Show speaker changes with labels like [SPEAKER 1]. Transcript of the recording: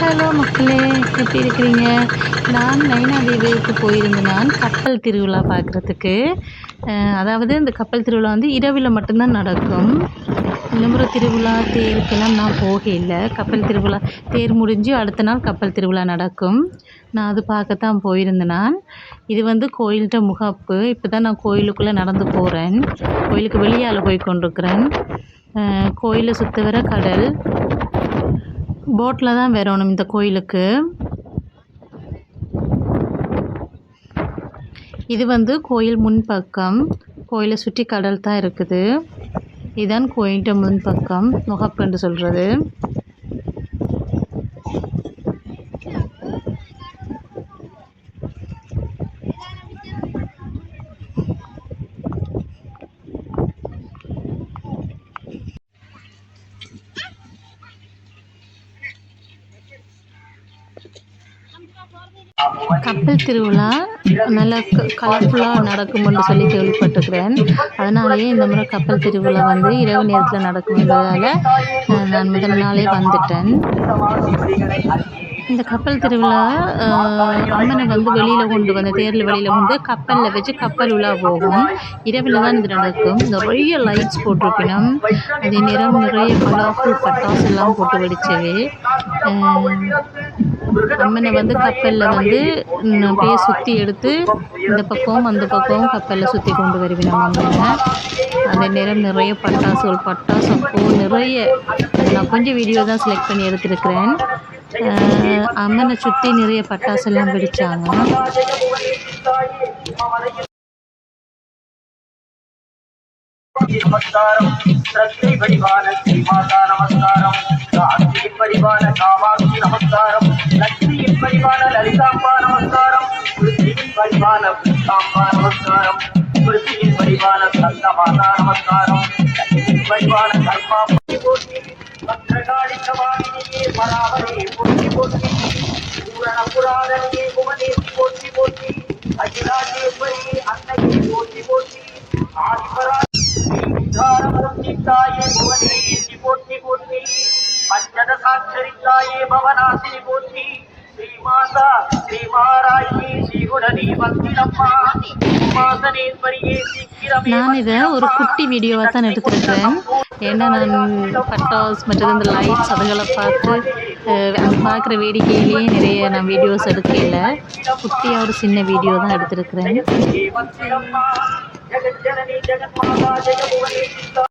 [SPEAKER 1] Hello மக்களே, எப்படி இருக்கிறீங்க? நான் நைனாதேவிக்கு போயிருந்தேன். நான் கப்பல் திருவிழா பார்க்குறதுக்கு. அதாவது இந்த கப்பல் திருவிழா வந்து இரவில் மட்டும்தான் நடக்கும். இந்த முறை திருவிழா தேருக்கெல்லாம் நான் போகல. கப்பல் திருவிழா தேர் முடிஞ்சு அடுத்த நாள் கப்பல் திருவிழா நடக்கும். நான் அது பார்க்கத்தான் போயிருந்தேன் நான். இது வந்து கோயில்கிட்ட முகாப்பு. இப்போ தான் நான் கோயிலுக்குள்ளே நடந்து போகிறேன். கோயிலுக்கு வெளியால் போய் கொண்டிருக்கிறேன். கோயிலை சுற்றி வர கடல். போட்டில் தான் வரணும் இந்த கோயிலுக்கு. இது வந்து கோயில் முன்பக்கம். கோயிலை சுற்றி கடல் தான் இருக்குது. இதுதான் கோயில்கிட்ட முன்பக்கம், முகப்புன்னு சொல்கிறது. கப்பல் திருவிழா நல்லா கலர்ஃபுல்லாக நடக்கும்னு சொல்லி கேள்விப்பட்டிருக்கிறேன். அதனாலேயே இந்த முறை கப்பல் திருவிழா வந்து இரவு நேரத்தில் நடக்கும்ன்றதால நான் முதல் நாளே வந்துட்டேன். இந்த கப்பல் திருவிழா அம்மனை வந்து வெளியில் கொண்டு வந்து தேரில் வெளியில் வந்து கப்பலில் வச்சு கப்பல் உலா போகும். இரவில் தான் இது நடக்கும். நிறைய லைட்ஸ் போட்டிருக்கணும். அதே நேரம் நிறைய கலர்ஃபுல் பட்டாசு எல்லாம் போட்டு வெடிச்சவே. அம்மனை வந்து கப்பலில் வந்து அப்படியே சுற்றி எடுத்து இந்த பக்கம் அந்த பக்கம் கப்பலில் சுற்றி கொண்டு வருவேன் அம்மனை. அதே நேரம் நிறைய பட்டாசுகள் அப்போ நிறைய நான் கொஞ்சம் வீடியோ தான் செலக்ட் பண்ணி எடுத்துருக்கிறேன். அம்மனை சுற்றி நிறைய பட்டாசெல்லாம் வெடித்தாங்க.
[SPEAKER 2] நமஸ்காரம் ஸ்ரத்தை வடிவான ஸ்ரீமாதா நமஸ்காரம் காந்தியின் வடிவான காமாட்சி நமஸ்காரம் லட்சுமியின் வடிவான லலிதாம்பா நமஸ்காரம் பிருத்தியின் வடிவான பிருத்தாம்பா நமஸ்காரம் பிருத்தியின் வடிவான சந்தமாதா நமஸ்காரம் லட்சுமியின் வடிவான கர்மா போற்றி பத்ரகாளி கவாலினியே பராவரே போற்றி போற்றி பூரண புராதனியே புவனேசி போற்றி போற்றி அகிலாண்டேஸ்வரியே அன்னையே போற்றி போற்றி ஆதிபரா மூர்த்தித்தாயே புவனேசி போற்றி போற்றி பஞ்சதசாட்சரித்தாயே பவனாசினி போற்றி ஸ்ரீமாதா ஸ்ரீமாராயி ஸ்ரீகுணனி பக்திரம்மா உமாசனேஸ்வரியே சீக்கிரமே.
[SPEAKER 1] நான் இதை ஒரு குட்டி வீடியோவாக தான் எடுத்துருக்கிறேன். ஏன்னா நான் பட்டாஸ் மற்றது இந்த லைட்ஸ் அதுகளை பார்த்து அந்த பார்க்குற வேடிக்கையிலேயே நிறைய நான் வீடியோஸ் எடுக்கல. குட்டியாக ஒரு சின்ன வீடியோ தான் எடுத்துருக்கிறேன்.
[SPEAKER 2] ஜெகஜனனி ஜெகன்மாதா ஜெய புவனேசி